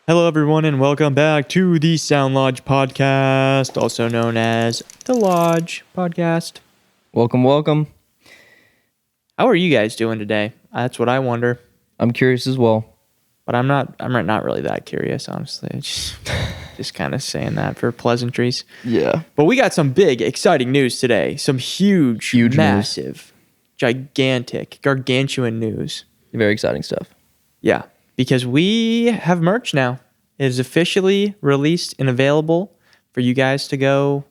Hello, everyone, and welcome back to the Sound Lodge podcast, also known as the Lodge podcast. Welcome. How are you guys doing today? That's what I wonder. I'm curious as well. But I'm not really that curious, honestly. Just kind of saying that for pleasantries. Yeah. But we got some big, exciting news today. Some huge massive, gigantic, gargantuan news. Very exciting stuff. Yeah, because we have merch now. It is officially released and available for you guys to go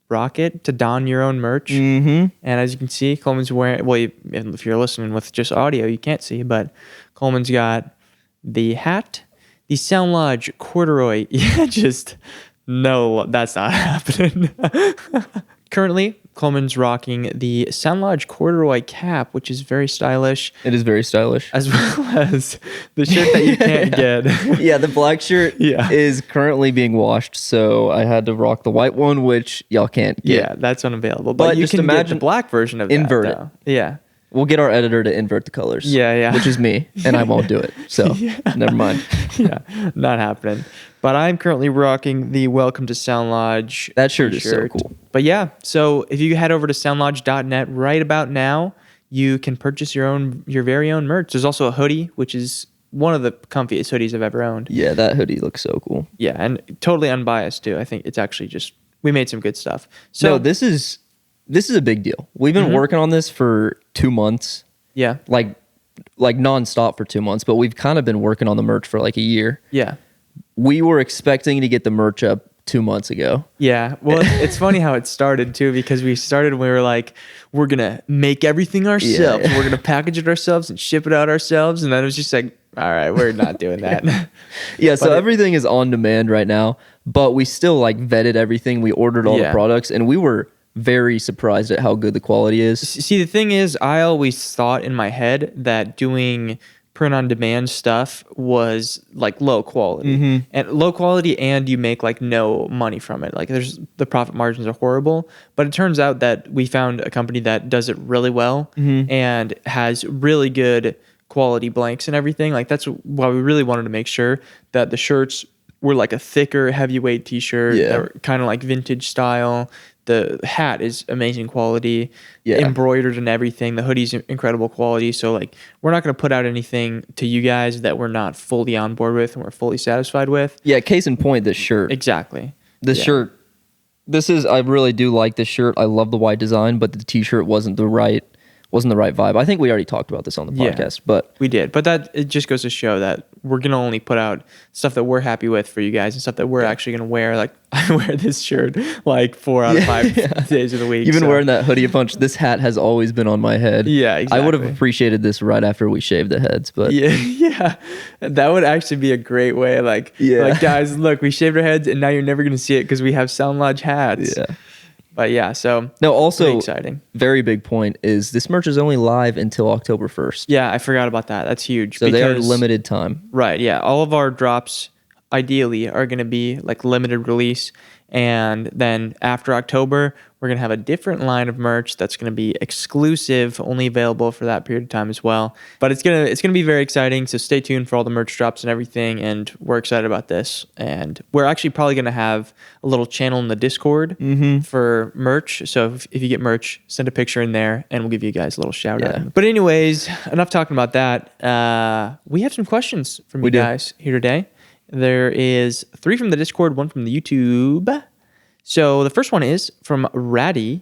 rock it, to don your own merch. Mm-hmm. And as you can see, Coleman's wearing, if you're listening with just audio, you can't see, but Coleman's got the hat, the Sound Lodge corduroy. Yeah, no, that's not happening. Currently, Coleman's rocking the Sound Lodge corduroy cap, which is very stylish. It is very stylish. As well as the shirt that you can't get. Yeah, the black shirt is currently being washed, so I had to rock the white one, which y'all can't get. Yeah, that's unavailable. But you just can imagine get the black version of that. invert it. Though. Yeah. We'll get our editor to invert the colors. Yeah. Which is me, and I won't do it. So, never mind. Yeah, not happening. But I'm currently rocking the Welcome to Sound Lodge That shirt is so cool. But yeah, so if you head over to soundlodge.net right about now, you can purchase your very own merch. There's also a hoodie, which is one of the comfiest hoodies I've ever owned. Yeah, that hoodie looks so cool. Yeah, and totally unbiased too. I think it's actually we made some good stuff. So no, this is a big deal. We've been working on this for 2 months. Yeah. Like nonstop for 2 months, but we've kind of been working on the merch for like a year. Yeah. We were expecting to get the merch up 2 months ago. Yeah. Well, it's funny how it started too, because we started and we were like, we're going to make everything ourselves. Yeah. We're going to package it ourselves and ship it out ourselves. And then it was just like, all right, we're not doing that. Yeah. So everything is on demand right now, but we still like vetted everything. We ordered all the products and we were very surprised at how good the quality is. See, the thing is, I always thought in my head that doing print on demand stuff was like low quality and you make like no money from it. Like the profit margins are horrible, but it turns out that we found a company that does it really well and has really good quality blanks and everything. Like that's why we really wanted to make sure that the shirts were like a thicker heavyweight t-shirt that were kind of like vintage style. The hat is amazing quality, embroidered and everything. The hoodie's incredible quality. So like, we're not going to put out anything to you guys that we're not fully on board with and we're fully satisfied with. Yeah. Case in point, this shirt. Exactly. This shirt. I really do like this shirt. I love the white design, but the t-shirt wasn't the right vibe. I think we already talked about this on the podcast, but we did. But it just goes to show that we're going to only put out stuff that we're happy with for you guys and stuff that we're actually going to wear. Like I wear this shirt like 4 out of 5 days of the week. You've been wearing that hoodie a bunch. This hat has always been on my head. Yeah, exactly. I would have appreciated this right after we shaved the heads, but yeah. That would actually be a great way. Like guys, look, we shaved our heads and now you're never going to see it because we have Sound Lodge hats. Yeah. But yeah, so no, also exciting. Very big point is this merch is only live until October 1st. Yeah, I forgot about that. That's huge. So they are limited time. Right, yeah. All of our drops ideally are going to be like limited release. And then after October, we're going to have a different line of merch that's going to be exclusive, only available for that period of time as well. But it's going to be very exciting. So stay tuned for all the merch drops and everything. And we're excited about this. And we're actually probably going to have a little channel in the Discord for merch. So if you get merch, send a picture in there and we'll give you guys a little shout out. But anyways, enough talking about that. We have some questions from you guys here today. There is 3 from the Discord, 1 from the YouTube. So the first one is from Ratty,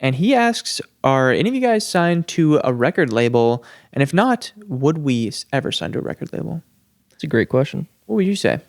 and he asks, are any of you guys signed to a record label? And if not, would we ever sign to a record label? That's a great question. What would you say?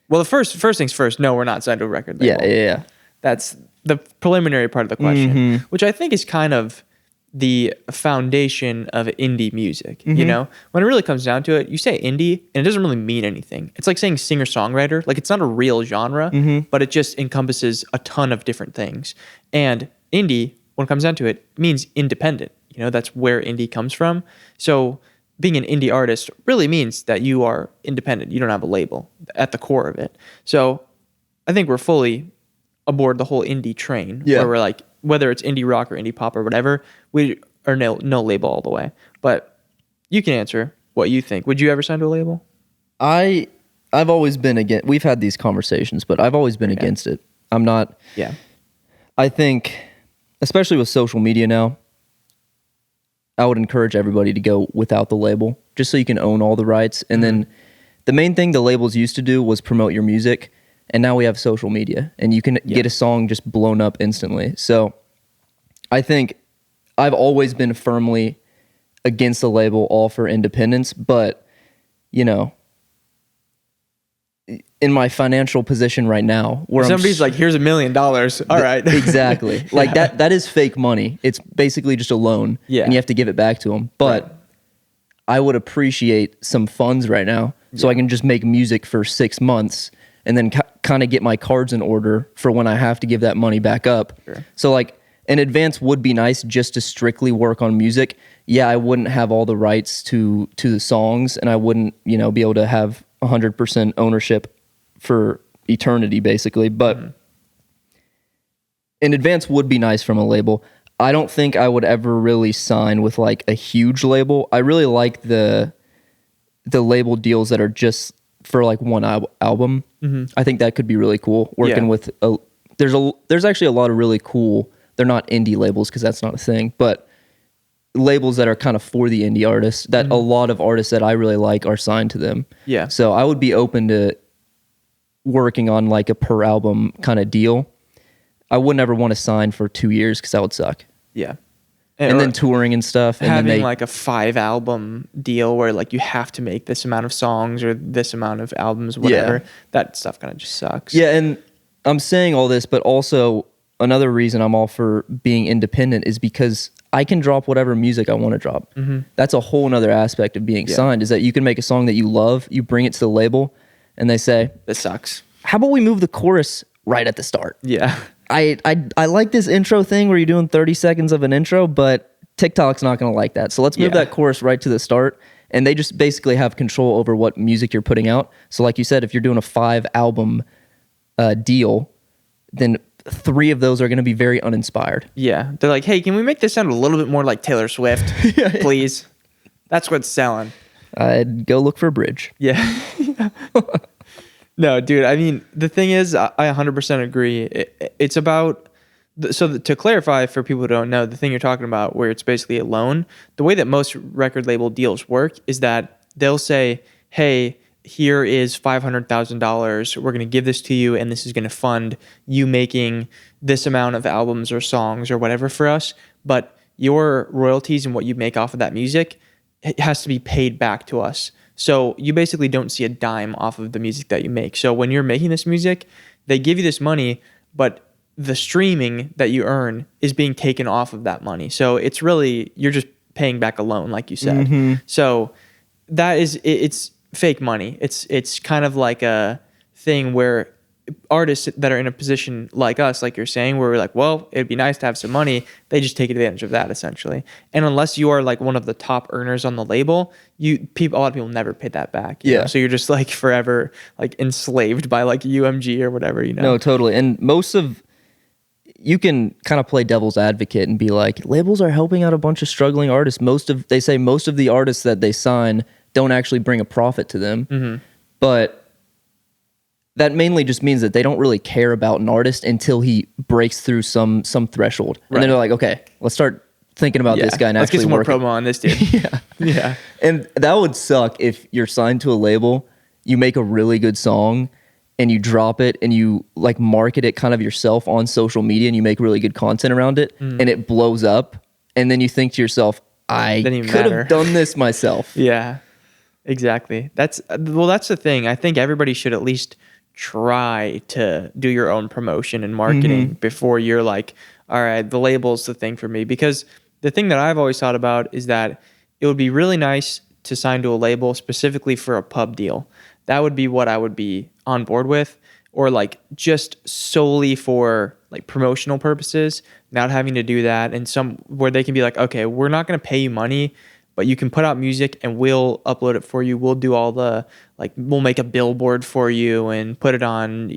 Well, the first things first, no, we're not signed to a record label. Yeah. That's the preliminary part of the question, which I think is kind of the foundation of indie music. You know, when it really comes down to it, you say indie and it doesn't really mean anything. It's like saying singer-songwriter. Like it's not a real genre, but it just encompasses a ton of different things. And indie, when it comes down to it, means independent. You know, that's where indie comes from. So being an indie artist really means that you are independent. You don't have a label at the core of it. So I think we're fully aboard the whole indie train where we're like, whether it's indie rock or indie pop or whatever, we are no label all the way. But you can answer what you think. Would you ever sign to a label? I I've always been against. We've had these conversations, but I've always been against it. I'm not. Yeah. I think, especially with social media now, I would encourage everybody to go without the label, just so you can own all the rights. And then the main thing the labels used to do was promote your music, and now we have social media, and you can get a song just blown up instantly. So I think I've always been firmly against the label, all for independence, but you know, in my financial position right now, where somebody's like, here's $1 million. All right. Exactly. Like that is fake money. It's basically just a loan, and you have to give it back to them. But I would appreciate some funds right now, so I can just make music for 6 months and then kind of get my cards in order for when I have to give that money back up. Sure. So like an advance would be nice just to strictly work on music. Yeah, I wouldn't have all the rights to the songs, and I wouldn't, be able to have 100% ownership for eternity, basically. But an advance would be nice from a label. I don't think I would ever really sign with like a huge label. I really like the label deals that are just for like one album. I think that could be really cool. Working with there's actually a lot of really cool. They're not indie labels because that's not a thing, but labels that are kind of for the indie artists that a lot of artists that I really like are signed to them. Yeah. So I would be open to working on like a per album kind of deal. I wouldn't ever want to sign for 2 years because that would suck. Yeah. And then touring and stuff. And having then like a 5 album deal where like you have to make this amount of songs or this amount of albums, whatever. That stuff kind of just sucks. Yeah, and I'm saying all this, but also another reason I'm all for being independent is because I can drop whatever music I want to drop. That's a whole nother aspect of being signed, is that you can make a song that you love, you bring it to the label, and they say, This sucks. how about we move the chorus right at the start? Yeah. I like this intro thing where you're doing 30 seconds of an intro, but TikTok's not going to like that. So let's move that chorus right to the start. And they just basically have control over what music you're putting out. So like you said, if you're doing a 5 album deal, then 3 of those are going to be very uninspired. Yeah. They're like, hey, can we make this sound a little bit more like Taylor Swift, please? That's what's selling. I'd go look for a bridge. Yeah. No, dude. I mean, the thing is, I 100% agree. It's about, to clarify for people who don't know, the thing you're talking about where it's basically a loan, the way that most record label deals work is that they'll say, hey, here is $500,000. We're going to give this to you, and this is going to fund you making this amount of albums or songs or whatever for us. But your royalties and what you make off of that music, it has to be paid back to us. So you basically don't see a dime off of the music that you make. So when you're making this music, they give you this money, but the streaming that you earn is being taken off of that money. So it's really, you're just paying back a loan, like you said. So that is, it's fake money. It's kind of like a thing where artists that are in a position like us, like you're saying, where we're like, well, it'd be nice to have some money, they just take advantage of that essentially. And unless you are like one of the top earners on the label, a lot of people never pay that back. You know? So you're just like forever like enslaved by like UMG or whatever, No, totally. And you can kind of play devil's advocate and be like, labels are helping out a bunch of struggling artists. They say most of the artists that they sign don't actually bring a profit to them. But that mainly just means that they don't really care about an artist until he breaks through some threshold. And then they're like, okay, let's start thinking about this guy and let's actually get some more promo on this dude. Yeah. And that would suck if you're signed to a label, you make a really good song and you drop it and you like market it kind of yourself on social media and you make really good content around it and it blows up. And then you think to yourself, I could have done this myself. Yeah, exactly. That's the thing. I think everybody should at least try to do your own promotion and marketing before you're like, all right, the label's the thing for me. Because the thing that I've always thought about is that it would be really nice to sign to a label specifically for a pub deal. That would be what I would be on board with, or like just solely for like promotional purposes, not having to do that. And where they can be like, okay, we're not going to pay you money, but you can put out music and we'll upload it for you. We'll do all the, like, we'll make a billboard for you and put it on,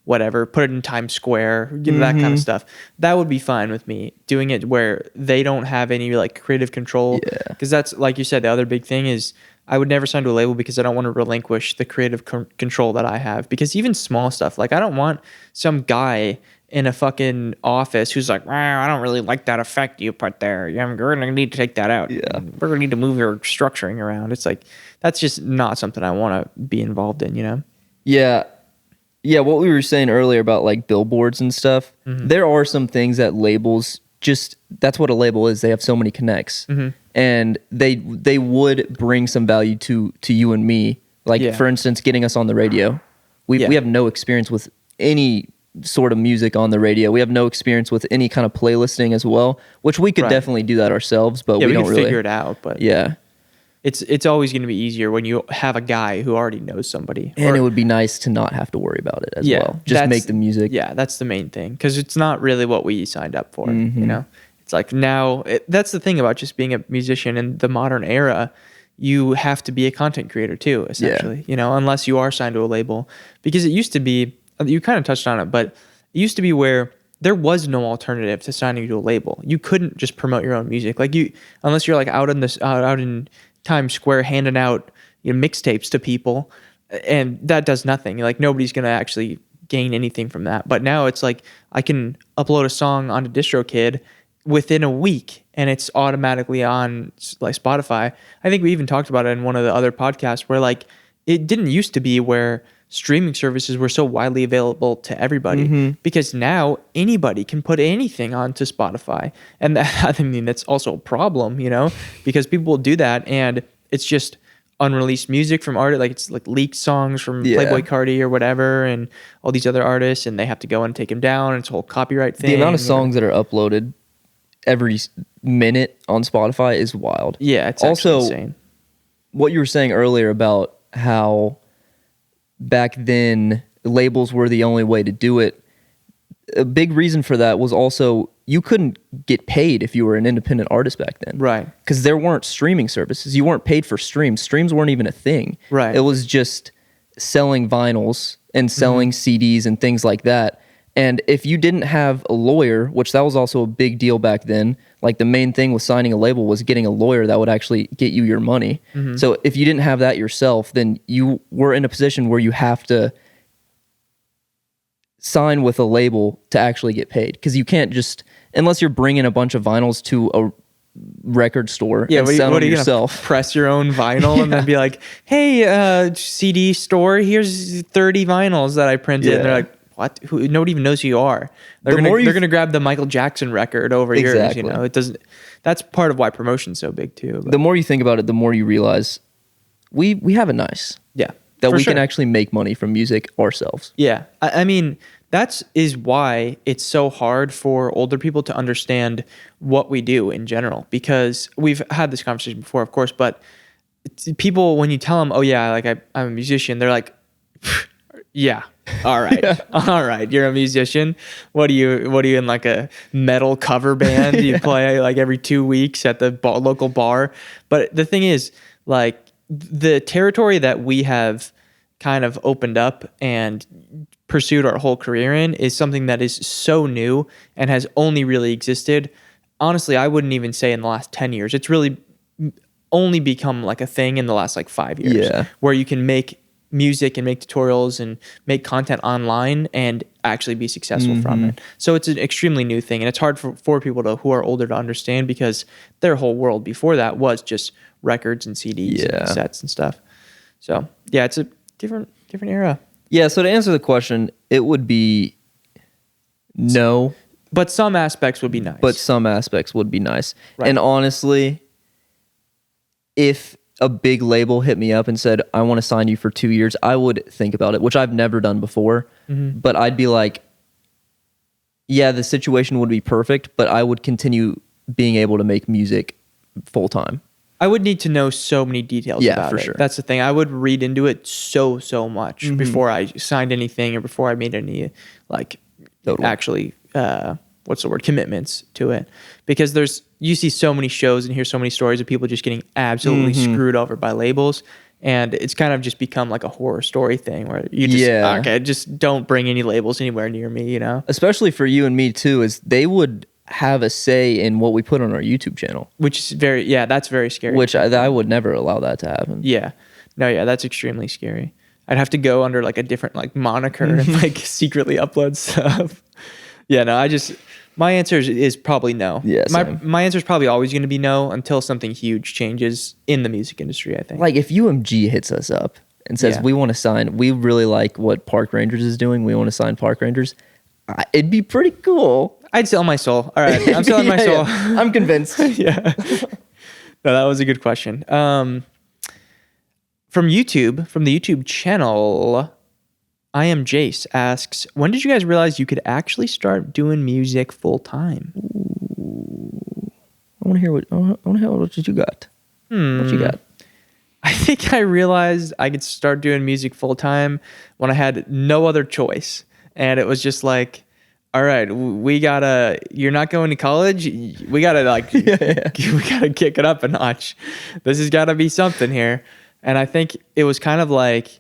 whatever, put it in Times Square, that kind of stuff. That would be fine with me, doing it where they don't have any like creative control. Because that's, like you said, the other big thing is I would never sign to a label because I don't want to relinquish the creative control that I have. Because even small stuff, like I don't want some guy in a fucking office who's like, wow, I don't really like that effect you put there. We're gonna need to take that out. Yeah. We're gonna need to move your structuring around. It's like that's just not something I want to be involved in, you know? Yeah. Yeah, what we were saying earlier about like billboards and stuff, there are some things that labels just, that's what a label is. They have so many connects. And they would bring some value to you and me. Like, Yeah. for instance, getting us on the radio. We have no experience with any sort of music on the radio. We have no experience with any kind of playlisting as well, which we could Right. definitely do that ourselves, but Yeah, we we don't can really figure it out, but Yeah. it's always going to be easier when you have a guy who already knows somebody. And Or- it would be nice to not have to worry about it as well. Just that's- make the music. Yeah, that's the main thing because it's not really what we signed up for. You know, it's like now that's the thing about just being a musician in the modern era. You have to be a content creator too, essentially. You know, unless you are signed to a label, because it used to be. You kind of touched on it, but it used to be where there was no alternative to signing to a label. You couldn't just promote your own music, like unless you're like out in Times Square handing out mixtapes to people, and that does nothing. Like nobody's gonna actually gain anything from that. But now it's like I can upload a song onto DistroKid within a week, and it's automatically on like Spotify. I think we even talked about it in one of the other podcasts where like it didn't used to be where streaming services were so widely available to everybody because now anybody can put anything onto Spotify. And that, I mean, that's also a problem, because people will do that and it's just unreleased music from artists, like it's like leaked songs from Playboy Carti or whatever and all these other artists, and they have to go and take them down. It's a whole copyright thing. The amount of songs that are uploaded every minute on Spotify is wild. Yeah, it's also actually insane. What you were saying earlier about how back then labels were the only way to do it. A big reason for that was also you couldn't get paid if you were an independent artist back then. Right. Because there weren't streaming services. You weren't paid for streams. Streams weren't even a thing. Right. It was just selling vinyls and selling CDs and things like that. And if you didn't have a lawyer, which that was also a big deal back then, like the main thing with signing a label was getting a lawyer that would actually get you your money. So if you didn't have that yourself, then you were in a position where you have to sign with a label to actually get paid. Because you can't just, unless you're bringing a bunch of vinyls to a record store and sell them yourself. Gonna press your own vinyl and then be like, hey, CD store, here's 30 vinyls that I printed. And they're like, what? Nobody even knows who you are. They're gonna grab the Michael Jackson record over yours. It doesn't. That's part of why promotion's so big too. But The more you think about it, the more you realize we have it nice. yeah, That for we sure. can actually make money from music ourselves. Yeah, I mean is why it's so hard for older people to understand what we do in general, because we've had this conversation before, of course, but people, when you tell them, oh yeah, like I'm a musician, they're like, yeah. All right. All right. You're a musician. What are you in, like a metal cover band? You play like every 2 weeks at the local bar. But the thing is, like, the territory that we have kind of opened up and pursued our whole career in is something that is so new and has only really existed. Honestly, I wouldn't even say in the last 10 years. It's really only become like a thing in the last like 5 years, where you can make music and make tutorials and make content online and actually be successful from it. So it's an extremely new thing, and it's hard for people who are older to understand, because their whole world before that was just records and CDs and cassettes and stuff. So yeah, it's a different era. Yeah, so to answer the question, it would be no, but some aspects would be nice. but some aspects would be nice. Right. And honestly, if a big label hit me up and said, I want to sign you for 2 years, I would think about it, which I've never done before. But I'd be like, yeah, the situation would be perfect, but I would continue being able to make music full time. I would need to know so many details about for it. sure. That's the thing. I would read into it so much before I signed anything or before I made any like actually commitments to it, because you see so many shows and hear so many stories of people just getting absolutely screwed over by labels, and it's kind of just become like a horror story thing where you just just don't bring any labels anywhere near me, Especially for you and me too, is they would have a say in what we put on our YouTube channel, which is that's very scary. which I would never allow that to happen. Yeah. No, yeah, that's extremely scary. I'd have to go under like a different like moniker and like secretly upload stuff. Yeah, no, my answer is probably no. Yeah, same. My answer is probably always going to be no until something huge changes in the music industry, I think. Like if UMG hits us up and says, Yeah. we really like what Park Rangers is doing, we want to sign Park Rangers, it'd be pretty cool. I'd sell my soul. All right, I'm selling my Yeah, soul. yeah. I'm convinced. Yeah. No, that was a good question. From the YouTube channel, I Am Jace asks, when did you guys realize you could actually start doing music full time? I want to hear what you got. What you got? I think I realized I could start doing music full time when I had no other choice. And it was just like, all right, you're not going to college. We gotta we gotta kick it up a notch. This has gotta be something here. And I think it was kind of like,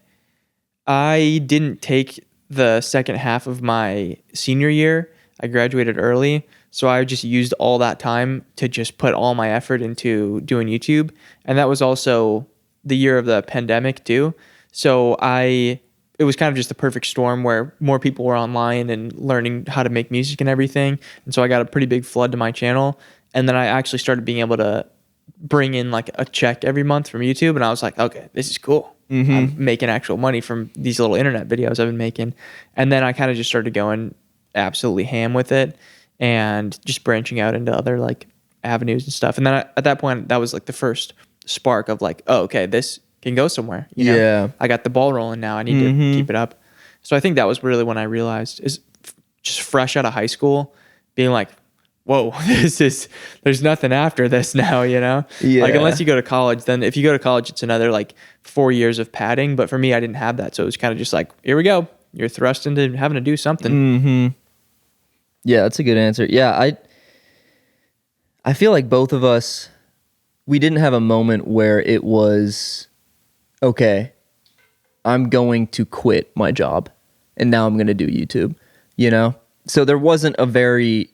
I didn't take the second half of my senior year. I graduated early. So I just used all that time to just put all my effort into doing YouTube. And that was also the year of the pandemic too. So it was kind of just the perfect storm where more people were online and learning how to make music and everything. And so I got a pretty big flood to my channel. And then I actually started being able to bring in like a check every month from YouTube. And I was like, okay, this is cool. I'm making actual money from these little internet videos I've been making. And then I kind of just started going absolutely ham with it and just branching out into other like avenues and stuff. And then at that point, that was like the first spark of like, oh, okay, this can go somewhere. You know? Yeah. I got the ball rolling now. I need to keep it up. So I think that was really when I realized, is just fresh out of high school, being like, whoa, there's nothing after this now, you know? Yeah. Like unless you go to college, then if you go to college, it's another like 4 years of padding. But for me, I didn't have that. So it was kind of just like, here we go. You're thrust into having to do something. Yeah, that's a good answer. Yeah, I feel like both of us, we didn't have a moment where it was, okay, I'm going to quit my job and now I'm going to do YouTube, you know? So there wasn't a very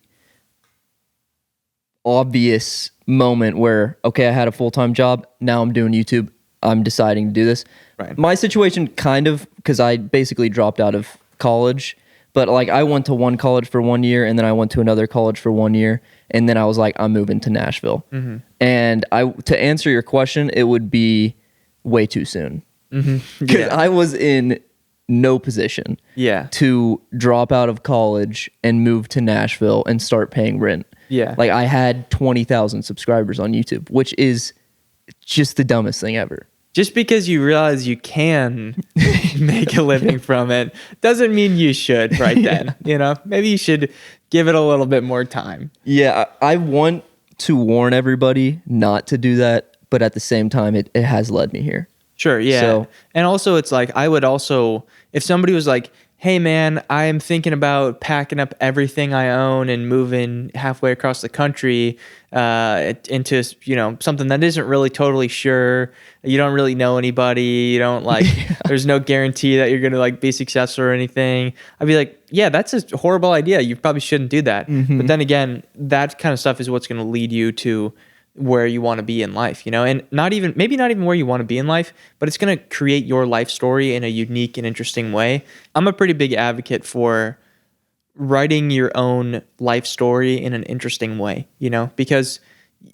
obvious moment where, okay, I had a full-time job, now I'm doing YouTube, I'm deciding to do this. Right. My situation kind of, because I basically dropped out of college, but like I went to one college for 1 year and then I went to another college for 1 year and then I was like, I'm moving to Nashville. And to answer your question, it would be way too soon. Because I was in no position to drop out of college and move to Nashville and start paying rent. Yeah. Like I had 20,000 subscribers on YouTube, which is just the dumbest thing ever. Just because you realize you can make a living from it doesn't mean you should right then. You know, maybe you should give it a little bit more time. Yeah, I want to warn everybody not to do that, but at the same time, it has led me here. Sure, yeah. So- and also it's like, I would also, if somebody was like, hey man, I am thinking about packing up everything I own and moving halfway across the country into, you know, something that isn't really totally sure. You don't really know anybody. You don't like, there's no guarantee that you're going to like be successful or anything. I'd be like, yeah, that's a horrible idea. You probably shouldn't do that. But then again, that kind of stuff is what's going to lead you to where you want to be in life, you know, and maybe not even where you want to be in life, but it's going to create your life story in a unique and interesting way. I'm a pretty big advocate for writing your own life story in an interesting way, you know, because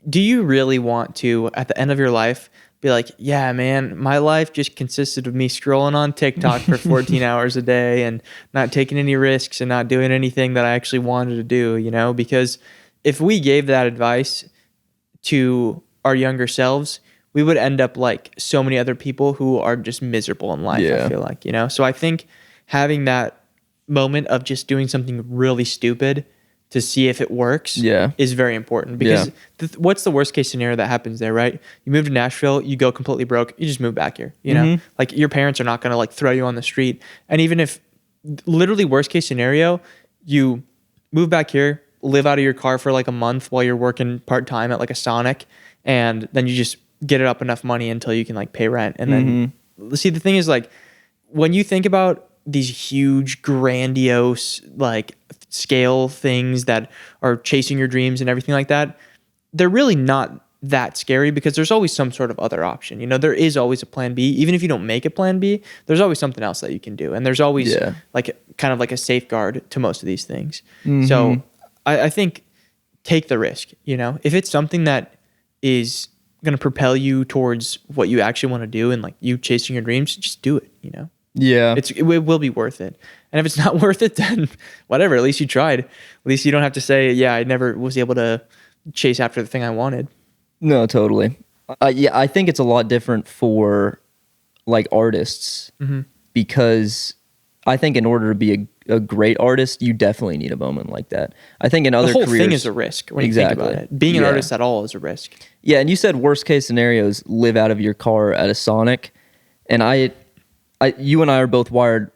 do you really want to, at the end of your life, be like, yeah, man, my life just consisted of me scrolling on TikTok for 14 hours a day and not taking any risks and not doing anything that I actually wanted to do, you know, because if we gave that advice to our younger selves, we would end up like so many other people who are just miserable in life. Yeah. I feel like, you know, so I think having that moment of just doing something really stupid to see if it works is very important, because what's the worst case scenario that happens there, right? You move to Nashville, you go completely broke, you just move back here, you know, like your parents are not going to like throw you on the street. And even if literally worst case scenario, you move back here, live out of your car for like a month while you're working part-time at like a Sonic, and then you just get it up enough money until you can like pay rent. And then see, the thing is, like, when you think about these huge, grandiose, like scale things that are chasing your dreams and everything like that, they're really not that scary because there's always some sort of other option. You know, there is always a plan B. Even if you don't make a plan B, there's always something else that you can do. And there's always like kind of like a safeguard to most of these things. So I think take the risk, you know, if it's something that is going to propel you towards what you actually want to do and like you chasing your dreams, just do it, you know? Yeah. It will be worth it. And if it's not worth it, then whatever, at least you tried. At least you don't have to say, yeah, I never was able to chase after the thing I wanted. No, totally. Yeah, I think it's a lot different for like artists because I think in order to be a great artist, you definitely need a moment like that. I think in other careers, the whole careers, thing is a risk when you think about it. Being an artist at all is a risk. Yeah, and you said worst case scenarios, live out of your car at a Sonic, and you and I are both wired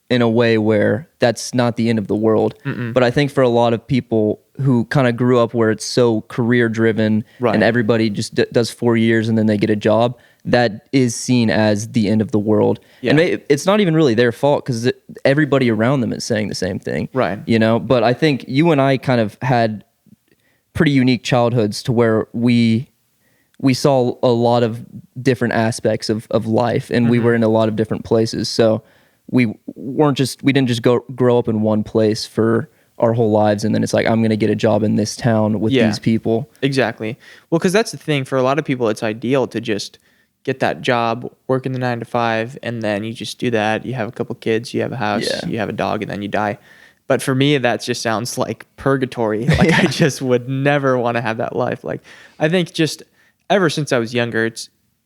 in a way where that's not the end of the world. But I think for a lot of people who kind of grew up where it's so career driven and everybody just does 4 years and then they get a job, that is seen as the end of the world. Yeah. And it's not even really their fault because everybody around them is saying the same thing. Right. You know, but I think you and I kind of had pretty unique childhoods to where we saw a lot of different aspects of life and we were in a lot of different places. So we didn't just grow up in one place for our whole lives and then it's like, I'm going to get a job in this town with these people. Exactly. Well, because that's the thing. For a lot of people, it's ideal to just get that job, work in the 9 to 5, and then you just do that. You have a couple kids, you have a house, you have a dog, and then you die. But for me, that just sounds like purgatory. Like I just would never want to have that life. Like I think just ever since I was younger,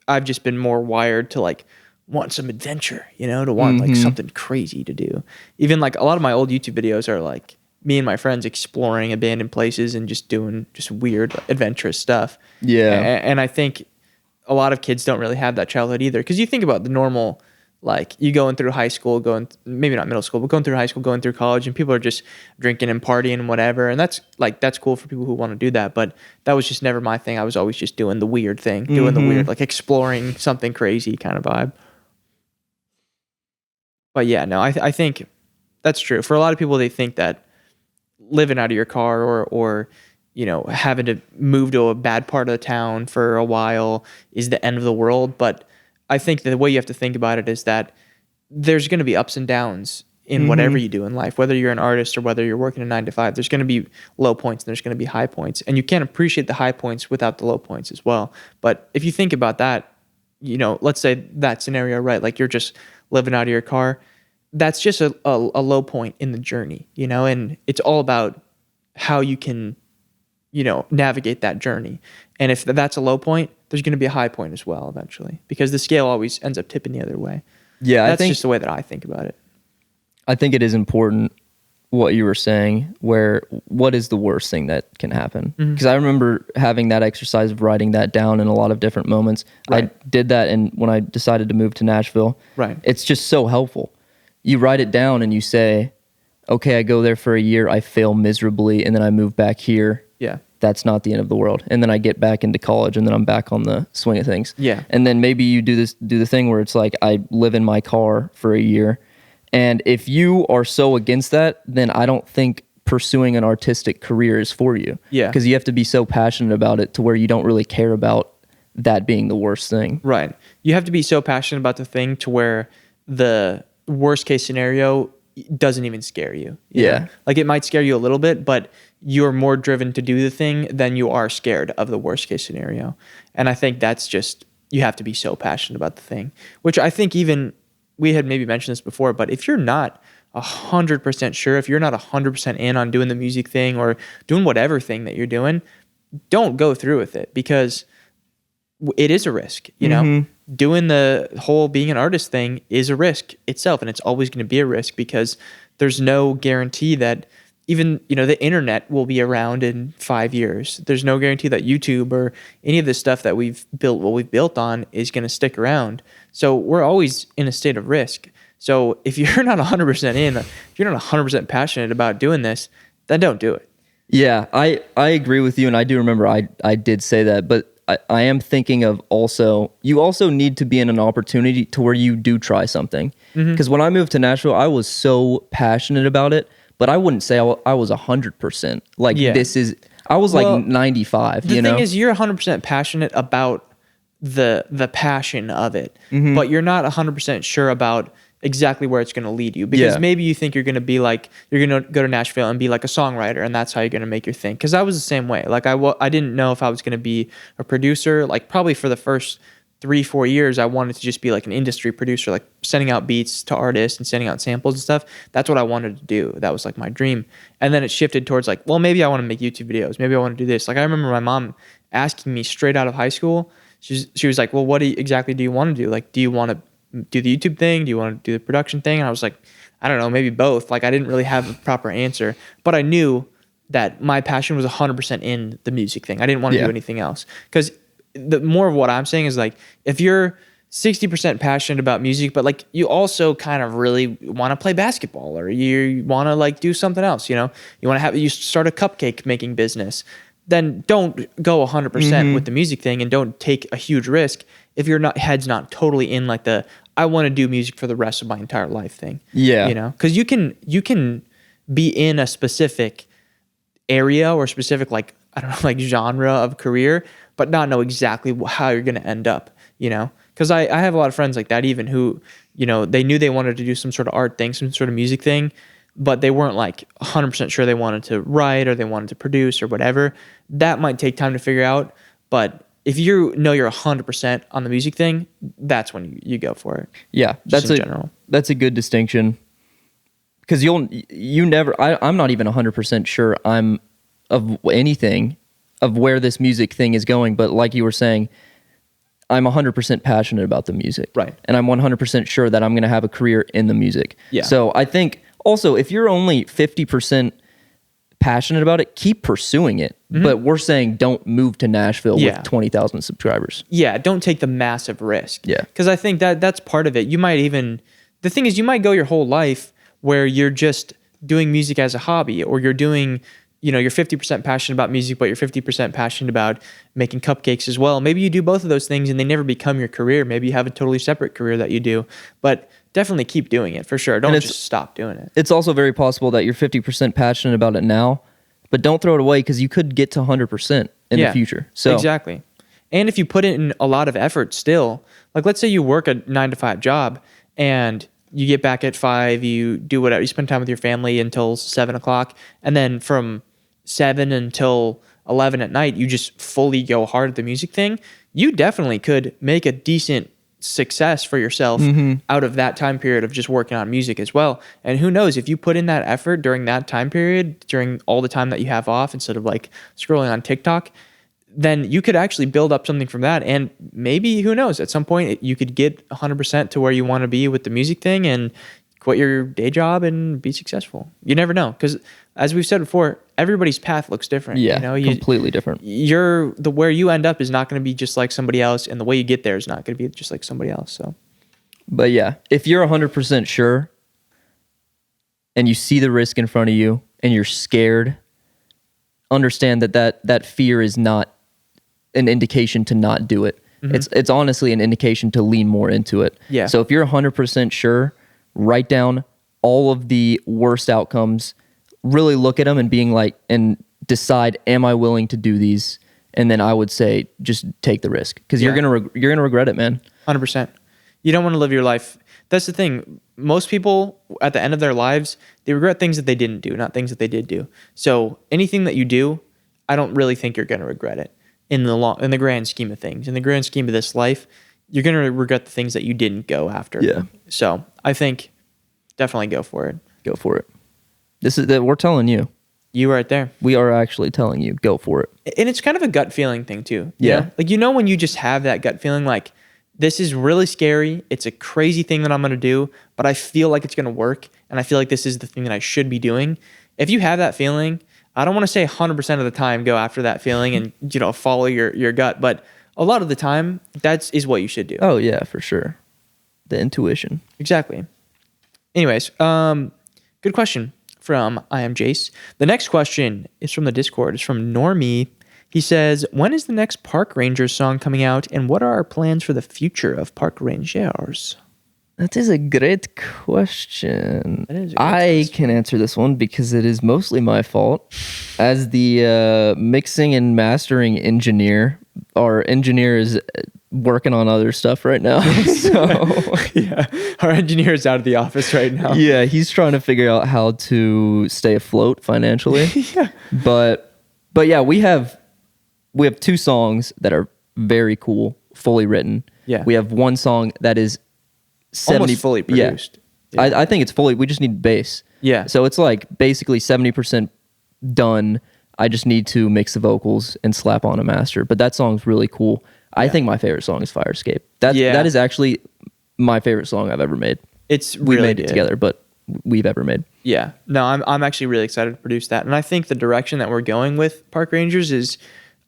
I've just been more wired to like want some adventure, you know, to want like something crazy to do. Even like a lot of my old YouTube videos are like me and my friends exploring abandoned places and just doing just weird adventurous stuff. Yeah. And I think a lot of kids don't really have that childhood either. Because you think about the normal, like you going through high school, maybe not middle school, but going through high school, going through college, and people are just drinking and partying and whatever. And that's cool for people who want to do that. But that was just never my thing. I was always just doing the weird thing, doing the weird, like exploring something crazy kind of vibe. But yeah, no, I think that's true. For a lot of people, they think that living out of your car or you know, having to move to a bad part of the town for a while is the end of the world. But I think the way you have to think about it is that there's going to be ups and downs in whatever you do in life, whether you're an artist or whether you're working a 9 to 5, there's going to be low points and there's going to be high points, and you can't appreciate the high points without the low points as well. But if you think about that, you know, let's say that scenario, right? Like you're just living out of your car. That's just a low point in the journey, you know, and it's all about how you can, you know, navigate that journey. And if that's a low point, there's going to be a high point as well eventually, because the scale always ends up tipping the other way. Yeah, that's just the way that I think about it. I think it is important what you were saying, where what is the worst thing that can happen? Because I remember having that exercise of writing that down in a lot of different moments. Right. I did that, and when I decided to move to Nashville, right, it's just so helpful. You write it down and you say, okay, I go there for a year, I fail miserably, and then I move back here. Yeah. That's not the end of the world. And then I get back into college and then I'm back on the swing of things. Yeah. And then maybe you do the thing where it's like, I live in my car for a year. And if you are so against that, then I don't think pursuing an artistic career is for you. Yeah. Because you have to be so passionate about it to where you don't really care about that being the worst thing. Right. You have to be so passionate about the thing to where the worst case scenario doesn't even scare you. Yeah. Know? Like it might scare you a little bit, but you're more driven to do the thing than you are scared of the worst case scenario. And I think that's just, you have to be so passionate about the thing, which I think even we had maybe mentioned this before, but if you're not 100% sure, if you're not 100% in on doing the music thing or doing whatever thing that you're doing, don't go through with it, because it is a risk, you know. Doing the whole being an artist thing is a risk itself, and it's always going to be a risk because there's no guarantee that even, you know, the internet will be around in 5 years. There's no guarantee that YouTube or any of the stuff that we've built on is going to stick around. So we're always in a state of risk. So if you're not 100% in, if you're not 100% passionate about doing this, then don't do it. Yeah, I agree with you, and I do remember I did say that, but I am thinking of also, you also need to be in an opportunity to where you do try something. Because when I moved to Nashville, I was so passionate about it, but I wouldn't say I was 100%. Like Yeah. I was like Well, 95. The You thing know, is, you're 100% passionate about the passion of it, Mm-hmm. but you're not 100% sure about exactly where it's going to lead you, because Yeah. maybe you think you're going to be like, you're going to go to Nashville and be like a songwriter, and that's how you're going to make your thing. Because I was the same way. Like I didn't know if I was going to be a producer. Like probably for the first 3-4 years, I wanted to just be like an industry producer, like sending out beats to artists and sending out samples and stuff. That's what I wanted to do. That was like my dream. And then it shifted towards like, well, maybe I want to make YouTube videos. Maybe I want to do this. Like I remember my mom asking me straight out of high school. She was like, well, exactly do you want to do? Like, do you want to do the YouTube thing? Do you want to do the production thing? And I was like, I don't know, maybe both. Like I didn't really have a proper answer, but I knew that my passion was 100% in the music thing. I didn't want to Yeah. do anything else. Because the more of what I'm saying is like, if you're 60% passionate about music, but like you also kind of really want to play basketball, or you want to like do something else, you want to you start a cupcake making business, then don't go 100% with the music thing and don't take a huge risk if your head's not totally in like the I want to do music for the rest of my entire life thing. Yeah. Because you can be in a specific area or specific like I don't know like genre of career, but not know exactly how you're going to end up. Because I have a lot of friends like that even who they knew they wanted to do some sort of art thing, some sort of music thing, but they weren't like 100% sure they wanted to write or they wanted to produce or whatever. That might take time to figure out, but if you know you're 100% on the music thing, that's when you go for it. Yeah, Just in general. That's a good distinction, because you never. I'm not even 100% sure I'm of anything of where this music thing is going. But like you were saying, I'm 100% passionate about the music, Right. And I'm 100% sure that I'm going to have a career in the music. Yeah. So I think also if you're only 50% passionate about it, keep pursuing it. But we're saying don't move to Nashville Yeah. with 20,000 subscribers. Yeah, don't take the massive risk. Yeah. Because I think that's part of it. You might even, the thing is, you might go your whole life where you're just doing music as a hobby, or you're doing, you're 50% passionate about music, but you're 50% passionate about making cupcakes as well. Maybe you do both of those things and they never become your career. Maybe you have a totally separate career that you do, but definitely keep doing it for sure. Don't just stop doing it. It's also very possible that you're 50% passionate about it now, but don't throw it away, because you could get to 100% in the future. So Exactly. And if you put in a lot of effort still, like let's say you work a 9-to-5 job and you get back at 5, you do whatever, you spend time with your family until 7 o'clock, and then from 7 until 11 at night, you just fully go hard at the music thing, you definitely could make a decent success for yourself out of that time period of just working on music as well. And who knows, if you put in that effort during that time period, during all the time that you have off instead of like scrolling on TikTok, then you could actually build up something from that. And maybe, who knows, at some point you could get 100% to where you want to be with the music thing and quit your day job and be successful. You never know, because as we've said before, everybody's path looks different. yeah, You completely different. where you end up is not going to be just like somebody else, and the way you get there is not going to be just like somebody else. So But yeah, if you're 100% sure and you see the risk in front of you and you're scared, understand that fear is not an indication to not do it. It's honestly an indication to lean more into it. Yeah. So if you're 100% sure, write down all of the worst outcomes, really look at them and decide, am I willing to do these? And then I would say just take the risk, because you're going to regret it, man. 100%. You don't want to live your life. That's the thing. Most people at the end of their lives, they regret things that they didn't do, not things that they did do. So anything that you do, I don't really think you're going to regret it in the grand scheme of things. In the grand scheme of this life, you're going to regret the things that you didn't go after. Yeah. So I think definitely go for it. Go for it. We're telling you. You right there. We are actually telling you, go for it. And it's kind of a gut feeling thing too. Yeah. Like, when you just have that gut feeling, like, this is really scary. It's a crazy thing that I'm going to do, but I feel like it's going to work. And I feel like this is the thing that I should be doing. If you have that feeling, I don't want to say 100% of the time go after that feeling and, follow your gut. But a lot of the time, that is what you should do. Oh yeah, for sure. The intuition. Exactly. Anyways, good question from I Am Jace. The next question is from the Discord. It's from Normie. He says, when is the next Park Rangers song coming out, and what are our plans for the future of Park Rangers? That is a great question. That is a good I can answer this one because it is mostly my fault. As the mixing and mastering engineer, our engineer is working on other stuff right now. So Yeah, our engineer is out of the office right now. yeah, he's trying to figure out how to stay afloat financially. Yeah. But yeah, we have 2 songs that are very cool, fully written. Yeah. We have one song that is 70 Almost fully yeah. produced. Yeah. I think it's fully. We just need bass. Yeah. So it's like basically 70% done. I just need to mix the vocals and slap on a master. But that song's really cool. I think my favorite song is Fire Escape. That is actually my favorite song I've ever made. It's We really made it good. together, but we've ever made. Yeah. No, I'm actually really excited to produce that. And I think the direction that we're going with Park Rangers is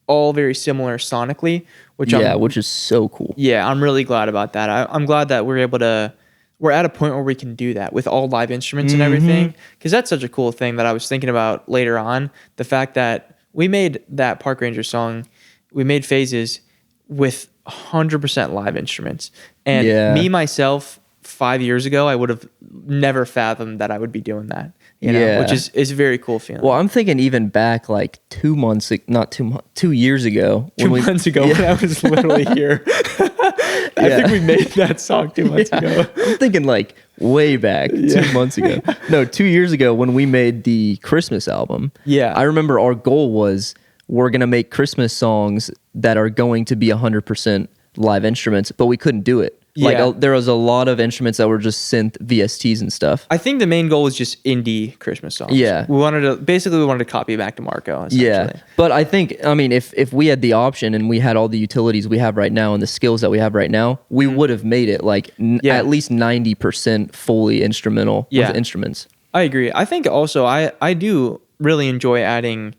all very similar sonically, which Which is so cool. I'm really glad about that. I'm glad that we're at a point where we can do that with all live instruments and everything. Because that's such a cool thing that I was thinking about later on. The fact that we made that Park Rangers song, we made Phases with 100% live instruments. And me, myself, 5 years ago, I would have never fathomed that I would be doing that. You know, which is a very cool feeling. Well, I'm thinking even back like 2 months, not 2 months, 2 years ago. 2 months ago when I was literally here. I think we made that song 2 months ago. I'm thinking like way back, 2 months ago. No, 2 years ago when we made the Christmas album. Yeah. I remember our goal was we're going to make Christmas songs that are going to be 100% live instruments, but we couldn't do it. Yeah. Like there was a lot of instruments that were just synth VSTs and stuff. I think the main goal was just indie Christmas songs. Yeah. We wanted to copy back to Marco, essentially. Yeah. But I think, I mean, if we had the option and we had all the utilities we have right now and the skills that we have right now, we would have made it like at least 90% fully instrumental with instruments. I agree. I think also I do really enjoy adding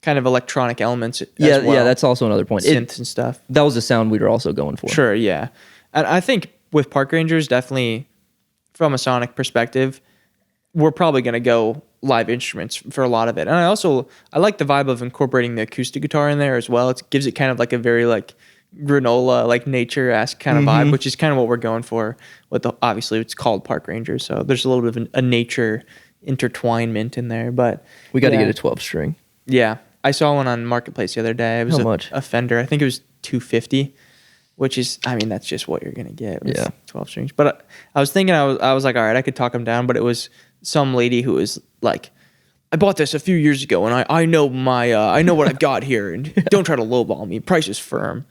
kind of electronic elements as well. Yeah, that's also another point. Synths and stuff. That was the sound we were also going for. Sure, yeah. And I think with Park Rangers, definitely from a sonic perspective, we're probably going to go live instruments for a lot of it. And I like the vibe of incorporating the acoustic guitar in there as well. It gives it kind of like a very like granola, like nature-esque kind of vibe, which is kind of what we're going for. Obviously, it's called Park Rangers, so there's a little bit of a nature intertwinement in there. But we got to get a 12-string. Yeah. I saw one on Marketplace the other day. It was How much? A Fender. I think it was $250, which is, I mean, that's just what you're gonna get. With Yeah. 12 strings. But I was thinking, I was like, all right, I could talk him down. But it was some lady who was like, I bought this a few years ago, and I know I know what I've got here, and don't try to lowball me. Price is firm.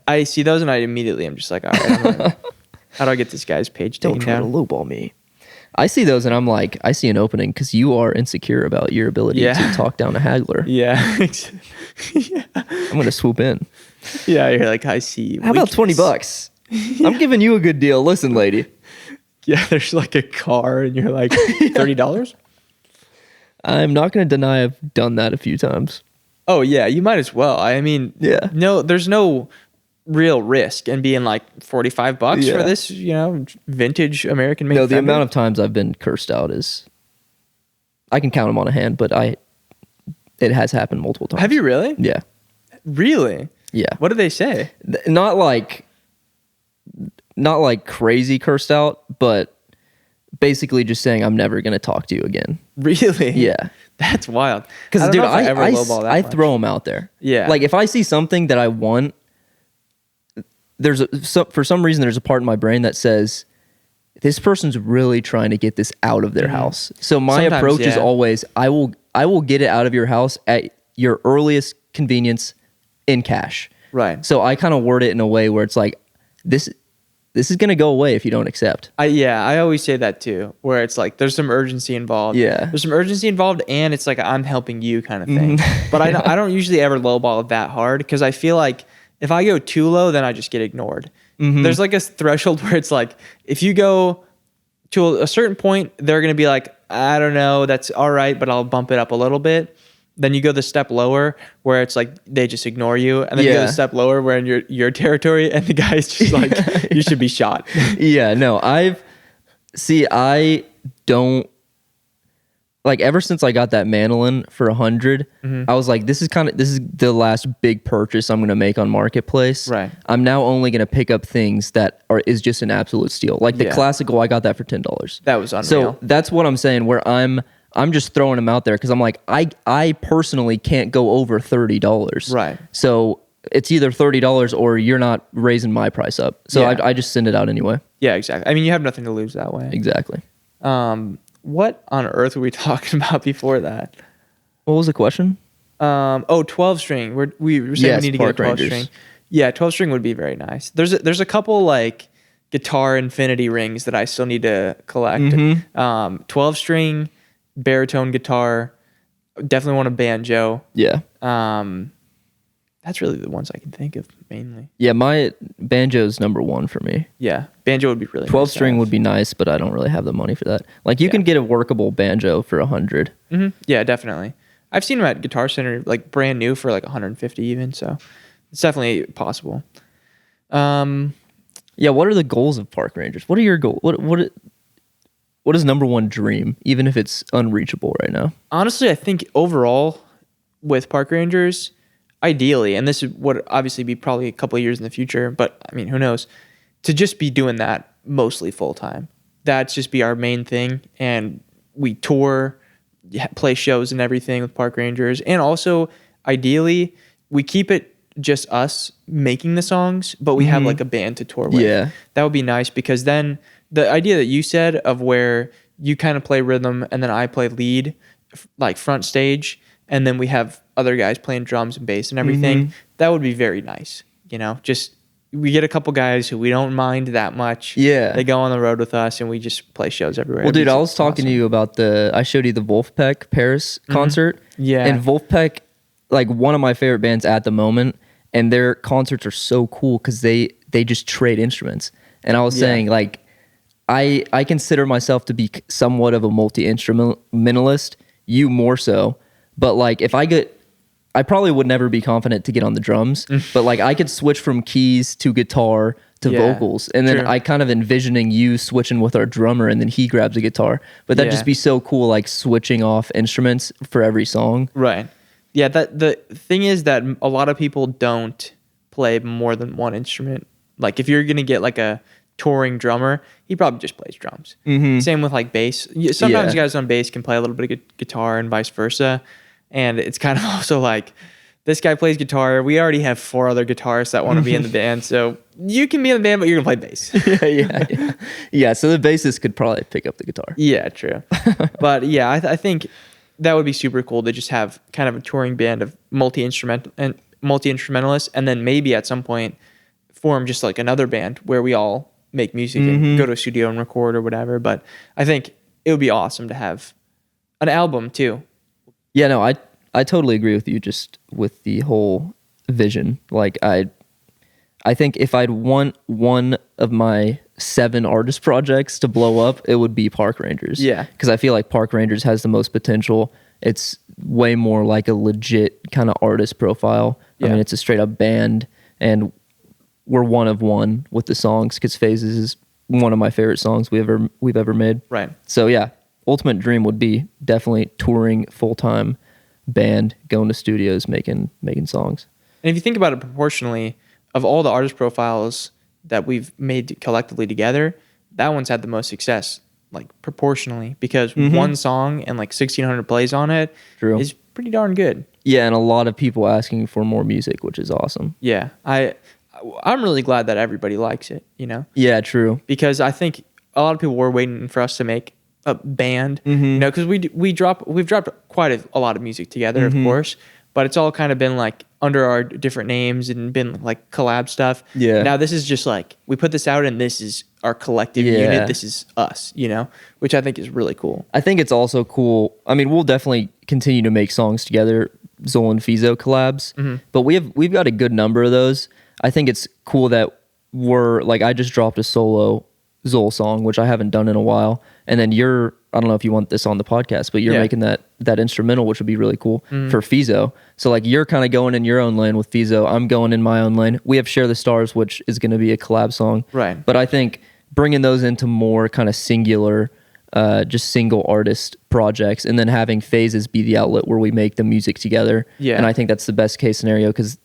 I see those, and I'm just like, all right, how do I get this guy's page taken Don't try to down? lowball me. I see those and I'm like, I see an opening because you are insecure about your ability to talk down a haggler. Yeah. I'm going to swoop in. Yeah, you're like, I see. How about $20? I'm giving you a good deal. Listen, lady. Yeah, there's like a car and you're like, $30? I'm not going to deny I've done that a few times. Oh, yeah, you might as well. I mean, Yeah. no, there's no real risk in being like $45 for this, vintage American made. No, the amount of times I've been cursed out is, I can count them on a hand, but it has happened multiple times. Have you really? Yeah. Really? Yeah. What did they say? Not like crazy cursed out, but basically just saying I'm never going to talk to you again. Really? Yeah. That's wild. Because, dude, I much. throw them out there. Yeah. Like, if I see something that I want, for some reason, there's a part in my brain that says, this person's really trying to get this out of their house. So my Sometimes, approach is yeah. always, I will get it out of your house at your earliest convenience in cash. Right. So I kind of word it in a way where it's like, this is going to go away if you don't accept. I always say that too, where it's like there's some urgency involved. Yeah. There's some urgency involved, and it's like I'm helping you kind of thing. But I don't usually ever lowball it that hard because I feel like if I go too low, then I just get ignored. There's like a threshold where it's like if you go to a certain point, they're gonna be like, I don't know, that's all right, but I'll bump it up a little bit. Then you go the step lower where it's like they just ignore you, and then you go the step lower where in your territory, and the guy's just like, you should be shot. Yeah, no, I don't like ever since I got that mandolin for 100, I was like, this is the last big purchase I'm gonna make on Marketplace. Right. I'm now only gonna pick up things that is just an absolute steal. Like the Yeah. classical, I got that for $10. That was unreal. So that's what I'm saying. Where I'm just throwing them out there because I'm like, I personally can't go over $30. Right. So it's either $30 or you're not raising my price up. So Yeah. I just send it out anyway. Yeah, exactly. I mean, you have nothing to lose that way. Exactly. What on earth were we talking about before that? What was the question? 12 string. We were saying Yes, we need to get a Park 12 Rangers. string. Yeah, 12 string would be very nice. There's a couple like guitar infinity rings that I still need to collect. Mm-hmm. 12 string, baritone guitar. Definitely want a banjo. Yeah. That's really the ones I can think of mainly. Yeah, my banjo's number one for me. Yeah, banjo would be really 12 nice to string have. would be nice, but I don't really have the money for that. Like you can get a workable banjo for 100. Yeah, definitely. I've seen them at Guitar Center, like brand new for like 150 even. So it's definitely possible. Yeah, what are the goals of Park Rangers? What are your goals? What is number one dream, even if it's unreachable right now? Honestly, I think overall with Park Rangers, ideally, and this would obviously be probably a couple of years in the future, but I mean, who knows, to just be doing that mostly full time. That's just be our main thing. And we tour, play shows and everything with Park Rangers. And also, ideally, we keep it just us making the songs, but we have like a band to tour with. Yeah. That would be nice because then the idea that you said of where you kind of play rhythm and then I play lead, like front stage, and then we have other guys playing drums and bass and everything, that would be very nice. You know, just we get a couple guys who we don't mind that much. Yeah. They go on the road with us and we just play shows everywhere. Well, It'd dude, be I was talking to you about I showed you the Wolfpack Paris concert. Yeah. And Wolfpack, like one of my favorite bands at the moment, and their concerts are so cool because they just trade instruments. And I was saying, like, I consider myself to be somewhat of a multi-instrumentalist, you more so. But like if I probably would never be confident to get on the drums, but like I could switch from keys to guitar to vocals. And then true. I kind of envisioning you switching with our drummer and then he grabs a guitar. But that'd Yeah. just be so cool, like switching off instruments for every song. Right. Yeah, that the thing is that a lot of people don't play more than one instrument. Like if you're going to get like a touring drummer, he probably just plays drums. Same with like bass. Sometimes Yeah. guys on bass can play a little bit of guitar and vice versa. And it's kind of also like this guy plays guitar. We already have 4 other guitarists that want to be in the band. So you can be in the band, but you're going to play bass. Yeah, so the bassist could probably pick up the guitar. Yeah, true. But yeah, I think that would be super cool to just have kind of a touring band of multi-instrumentalists, and then maybe at some point form just like another band where we all make music and go to a studio and record or whatever. But I think it would be awesome to have an album too. Yeah, no, I totally agree with you just with the whole vision. Like I think if I'd want one of my 7 artist projects to blow up, it would be Park Rangers. Yeah. Because I feel like Park Rangers has the most potential. It's way more like a legit kind of artist profile. I Yeah. mean, it's a straight up band, and we're one of one with the songs because Phases is one of my favorite songs we've ever made. Right. So yeah, ultimate dream would be definitely touring full-time band, going to studios, making songs. And if you think about it proportionally, of all the artist profiles that we've made collectively together, that one's had the most success, like proportionally, because one song and like 1,600 plays on it True. is pretty darn good. Yeah, and a lot of people asking for more music, which is awesome. Yeah, I'm really glad that everybody likes it, you know, Yeah, true. because I think a lot of people were waiting for us to make a band, you know, because we've dropped quite a lot of music together, of course, but it's all kind of been like under our different names and been like collab stuff. Yeah. Now this is just like we put this out and this is our collective Yeah. unit. This is us, you know, which I think is really cool. I think it's also cool. I mean, we'll definitely continue to make songs together, Zol and Fizo collabs, but we've got a good number of those. I think it's cool that we're like, I just dropped a solo Zol song, which I haven't done in a while, and then I don't know if you want this on the podcast, but you're making that instrumental, which would be really cool for Fizo. So like you're kind of going in your own lane with Fizo. I'm going in my own lane. We have Share the Stars, which is going to be a collab song. Right. But I think bringing those into more kind of singular just single artist projects, and then having phases be the outlet where we make the music together. Yeah. And I think that's the best case scenario because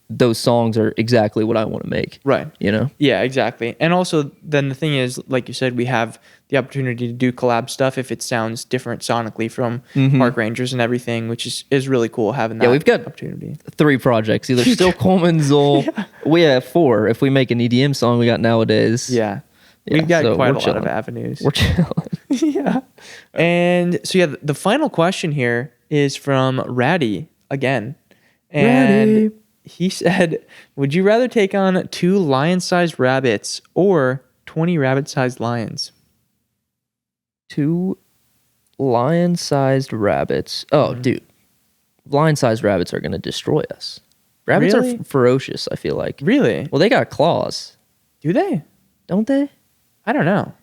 those songs are exactly what I want to make. Right. You know? Yeah, exactly. And also, then the thing is, like you said, we have the opportunity to do collab stuff if it sounds different sonically from Park Rangers and everything, which is really cool having that we've got opportunity. 3 projects, either Still Coleman, Zoll. We have 4. If we make an EDM song we got nowadays. Yeah. Yeah, We've got so quite a we're lot chilling. of avenues. We're chilling. Yeah. And so, yeah, the final question here is from Ratty again. And Ratty. he said, would you rather take on 2 lion-sized rabbits or 20 rabbit-sized lions? 2 lion-sized rabbits. Oh, dude. Lion-sized rabbits are going to destroy us. Rabbits Really? are ferocious, I feel like. Really? Well, they got claws, Do they? don't they? I don't know.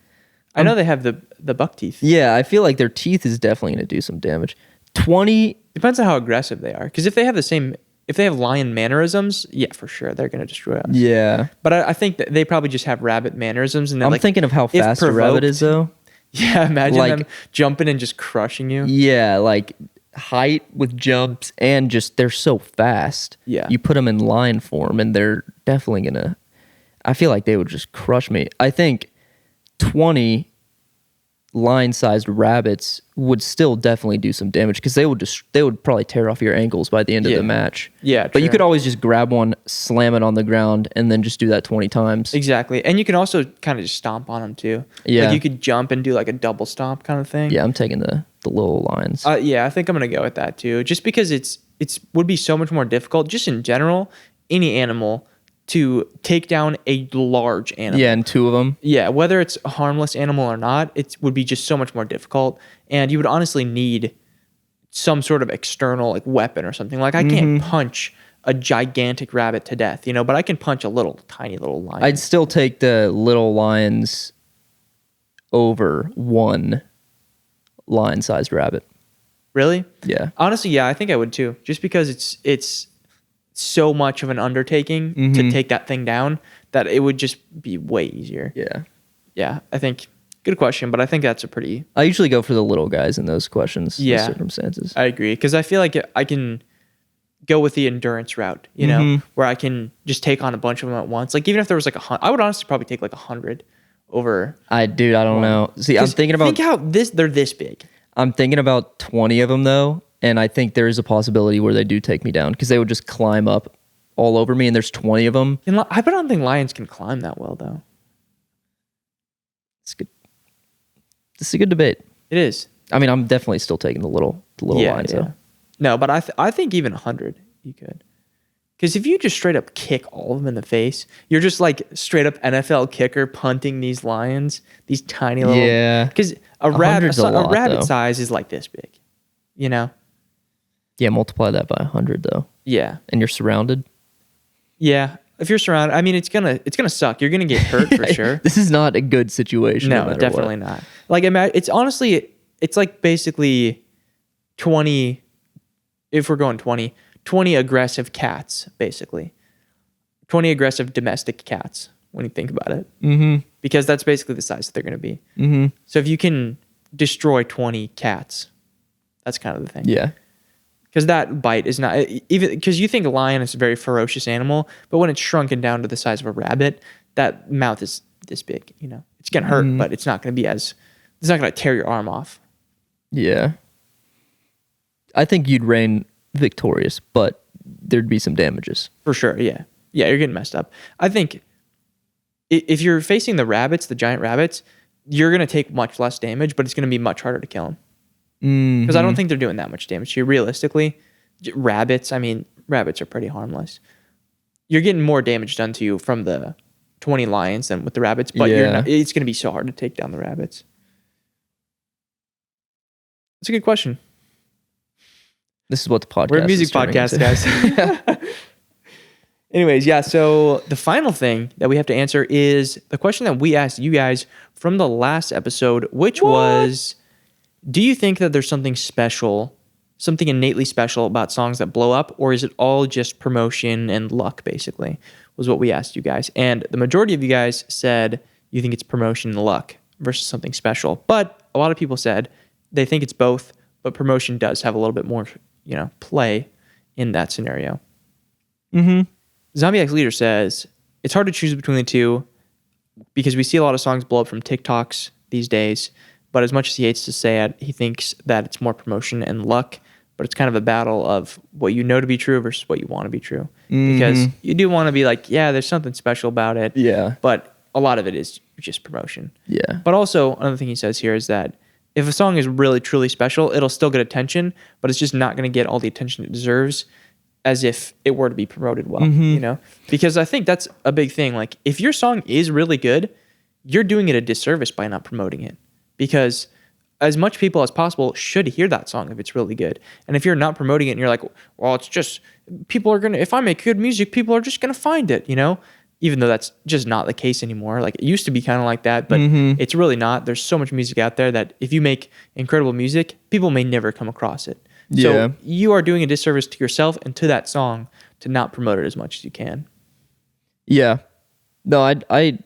I know they have the buck teeth. Yeah, I feel like their teeth is definitely going to do some damage. 20. Depends on how aggressive they are. Because if they have lion mannerisms, yeah, for sure, they're going to destroy us. Yeah. But I think that they probably just have rabbit mannerisms. And they're I'm like, thinking of how if fast a rabbit provoked- is, though. Yeah, imagine Like- them jumping and just crushing you. Yeah, like height with jumps and just they're so fast. Yeah. You put them in line form and they're definitely going to. I feel like they would just crush me. I think 20 lion-sized rabbits would still definitely do some damage because they would probably tear off your ankles by the end of Yeah. the match. Yeah, but you true. could always just grab one, slam it on the ground, and then just do that 20 times. Exactly. And you can also kind of just stomp on them too. Yeah. Like you could jump and do like a double stomp kind of thing. Yeah, I'm taking the little lions. Yeah, I think I'm going to go with that too. Just because it's would be so much more difficult just in general, any animal to take down a large animal. Yeah, and 2 of them. Yeah, whether it's a harmless animal or not, it would be just so much more difficult, and you would honestly need some sort of external like weapon or something. Like I can't punch a gigantic rabbit to death, but I can punch a tiny little lion. I'd still take the little lions over 1 lion-sized rabbit. Really? Yeah. Honestly, yeah, I think I would too. Just because it's so much of an undertaking to take that thing down that it would just be way easier. Yeah. Yeah, I think good question, but I think that's a pretty. I usually go for the little guys in those questions, Yeah. those circumstances. I agree because I feel like I can go with the endurance route, where I can just take on a bunch of them at once. Like even if there was like I would honestly probably take like 100 over. I don't know. See, I'm 'Cause thinking about think how they're this big. I'm thinking about 20 of them though, and I think there is a possibility where they do take me down because they would just climb up all over me, and there's 20 of them. I don't think lions can climb that well though. It's good. This is a good debate. It is. I mean, I'm definitely still taking the little lions though. No, but I think even 100 you could. Because if you just straight up kick all of them in the face, you're just like straight up NFL kicker punting these lions, these tiny little. Yeah. Because a 100's a lot, rabbit though. size is like this big, Yeah, multiply that by 100 though, Yeah, and you're surrounded. yeah. If you're surrounded, I mean, it's gonna suck. You're gonna get hurt for sure. This is not a good situation. No, matter definitely what. not. Like, it's honestly, it's like basically 20. If we're going 20 aggressive cats, basically 20 aggressive domestic cats. When you think about it, because that's basically the size that they're going to be. So if you can destroy 20 cats, that's kind of the thing. Yeah. Because that bite is not even because you think a lion is a very ferocious animal, but when it's shrunken down to the size of a rabbit, that mouth is this big. It's gonna hurt, but it's not gonna be it's not gonna tear your arm off. Yeah. I think you'd reign victorious, but there'd be some damages. For sure, yeah, you're getting messed up. I think if you're facing the rabbits, the giant rabbits, you're gonna take much less damage, but it's gonna be much harder to kill them. Because I don't think they're doing that much damage to you. Realistically, rabbits are pretty harmless. You're getting more damage done to you from the 20 lions than with the rabbits, but it's going to be so hard to take down the rabbits. That's a good question. This is what the podcast We're a music is turning podcast, into. guys. Anyways, yeah, so the final thing that we have to answer is the question that we asked you guys from the last episode, which was, do you think that there's something special, something innately special about songs that blow up, or is it all just promotion and luck, basically, was what we asked you guys. And the majority of you guys said you think it's promotion and luck. versus something special. But a lot of people said they think it's both, but promotion does have a little bit more, play in that scenario. Zombie X Leader says it's hard to choose between the two because we see a lot of songs blow up from TikToks these days. But as much as he hates to say it, he thinks that it's more promotion and luck. But it's kind of a battle of what you know to be true versus what you want to be true. Because you do want to be like, yeah, there's something special about it. Yeah. But a lot of it is just promotion. Yeah. But also, another thing he says here is that if a song is really, truly special, it'll still get attention, but it's just not going to get all the attention it deserves as if it were to be promoted well, Because I think that's a big thing. Like, if your song is really good, you're doing it a disservice by not promoting it. Because as much people as possible should hear that song if it's really good. And if you're not promoting it and you're like, well, it's just, people are going to, if I make good music, people are just going to find it, Even though that's just not the case anymore. Like, it used to be kind of like that, but it's really not. There's so much music out there that if you make incredible music, people may never come across it. So you are doing a disservice to yourself and to that song to not promote it as much as you can. Yeah. No, I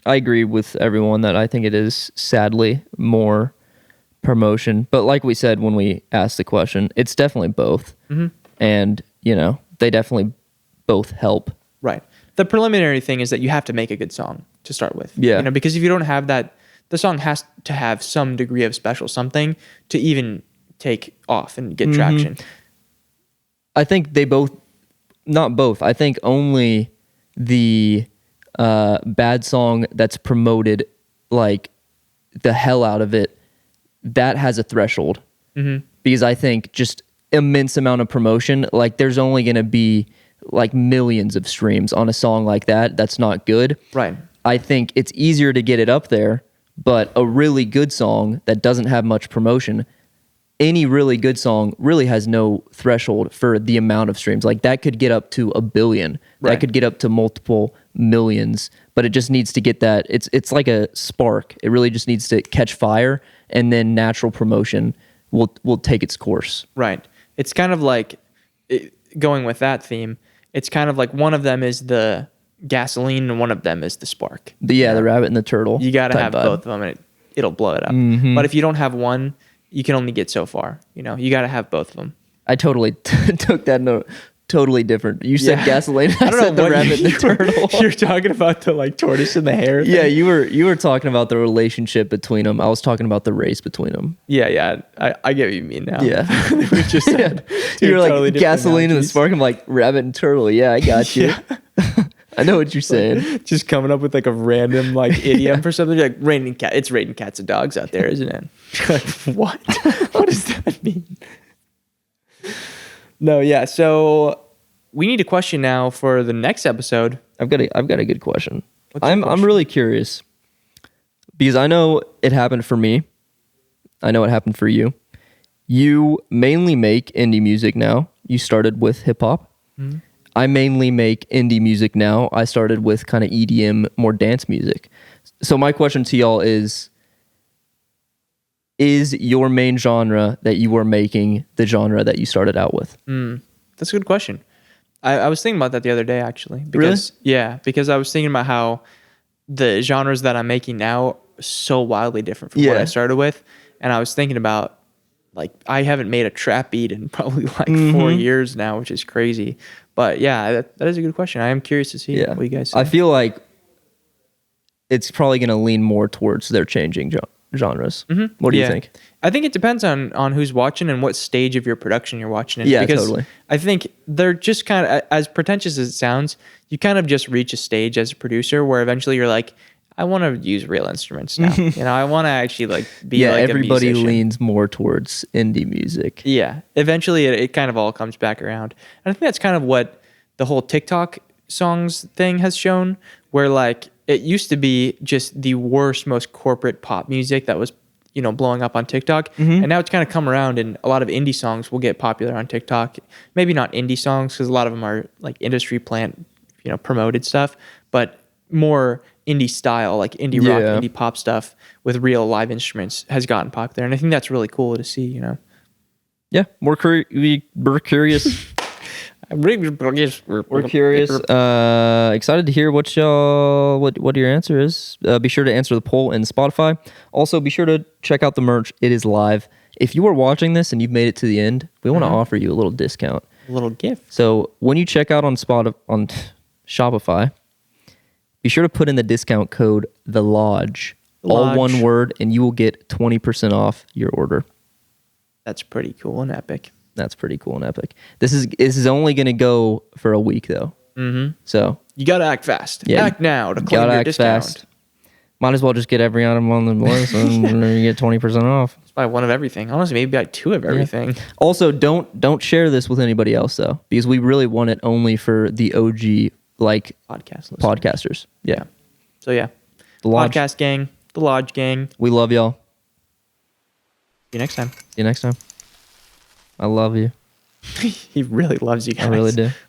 agree with everyone that I think it is sadly more promotion. But like we said when we asked the question, it's definitely both. And, they definitely both help. Right. The preliminary thing is that you have to make a good song to start with. Yeah. Because if you don't have that, the song has to have some degree of special something to even take off and get traction. I think they both, not both. I think only the bad song that's promoted like the hell out of it, that has a threshold. Because I think just immense amount of promotion, like there's only going to be like millions of streams on a song like that. That's not good. Right. I think it's easier to get it up there, but a really good song that doesn't have much promotion, any really good song really has no threshold for the amount of streams. Like that could get up to 1 billion. Right. That could get up to multiple millions, but it just needs to get that. It's like a spark. It really just needs to catch fire, and then natural promotion will take its course. Right. It's kind of like, going with that theme, it's kind of like one of them is the gasoline and one of them is the spark. The rabbit and the turtle. You got to type have vibe. both of them and it'll blow it up. But if you don't have one, you can only get so far. You got to have both of them. I totally took that note. Totally different. You said gasoline. I don't said know the rabbit and the turtle. You're talking about the like tortoise and the hare thing? Yeah, you were talking about the relationship between them. I was talking about the race between them. Yeah. I get what you mean now. Yeah. We just said You were like totally different gasoline and the analogies. spark. I'm like rabbit and turtle. Yeah, I got you. I know what you're saying. Just coming up with like a random like idiom for something like raining cat. It's raining cats and dogs out there, isn't it? Like, what? What does that mean? No, yeah. So we need a question now for the next episode. I've got a good question. What's your I'm question? really curious because I know it happened for me. I know it happened for you. You mainly make indie music now. You started with hip hop. I mainly make indie music now. I started with kind of EDM, more dance music. So my question to y'all is your main genre that you are making the genre that you started out with? That's a good question. I was thinking about that the other day, actually. Because, Really? Yeah, because I was thinking about how the genres that I'm making now are so wildly different from what Yeah. I started with. And I was thinking about, like, I haven't made a trap beat in probably like 4 years now, which is crazy. But yeah, that is a good question. I am curious to see what you guys say. I feel like it's probably going to lean more towards their changing genres. What do you think? I think it depends on who's watching and what stage of your production you're watching in. Yeah, because totally. I think they're just kind of, as pretentious as it sounds, you kind of just reach a stage as a producer where eventually you're like, I want to use real instruments now. I want to actually like be like everybody a musician. leans more towards indie music. Yeah, eventually it kind of all comes back around. And I think that's kind of what the whole TikTok songs thing has shown, where like it used to be just the worst, most corporate pop music that was, blowing up on TikTok. And now it's kind of come around, and a lot of indie songs will get popular on TikTok. Maybe not indie songs, because a lot of them are like industry plant, promoted stuff, but more indie style, like indie rock, Yeah. indie pop stuff with real live instruments has gotten popular. And I think that's really cool to see, Yeah, we're curious. We're curious. Excited to hear what your answer is. Be sure to answer the poll in Spotify. Also, be sure to check out the merch. It is live. If you are watching this and you've made it to the end, we want to offer you a little discount. A little gift. So when you check out on Shopify, be sure to put in the discount code The Lodge, all one word, and you will get 20% off your order. That's pretty cool and epic. That's pretty cool and epic. This is only going to go for a week though. Mm-hmm. So you gotta act fast. Yeah, act now to claim your discount. Fast. Might as well just get every item on the list and you get 20% off. Just buy one of everything. Honestly, maybe buy two of everything. Yeah. Also, don't share this with anybody else though, because we really want it only for the OG podcasters. Yeah. So yeah, the Lodge podcast gang, the Lodge gang. We love y'all. See you next time. See you next time. I love you. He really loves you guys. I really do.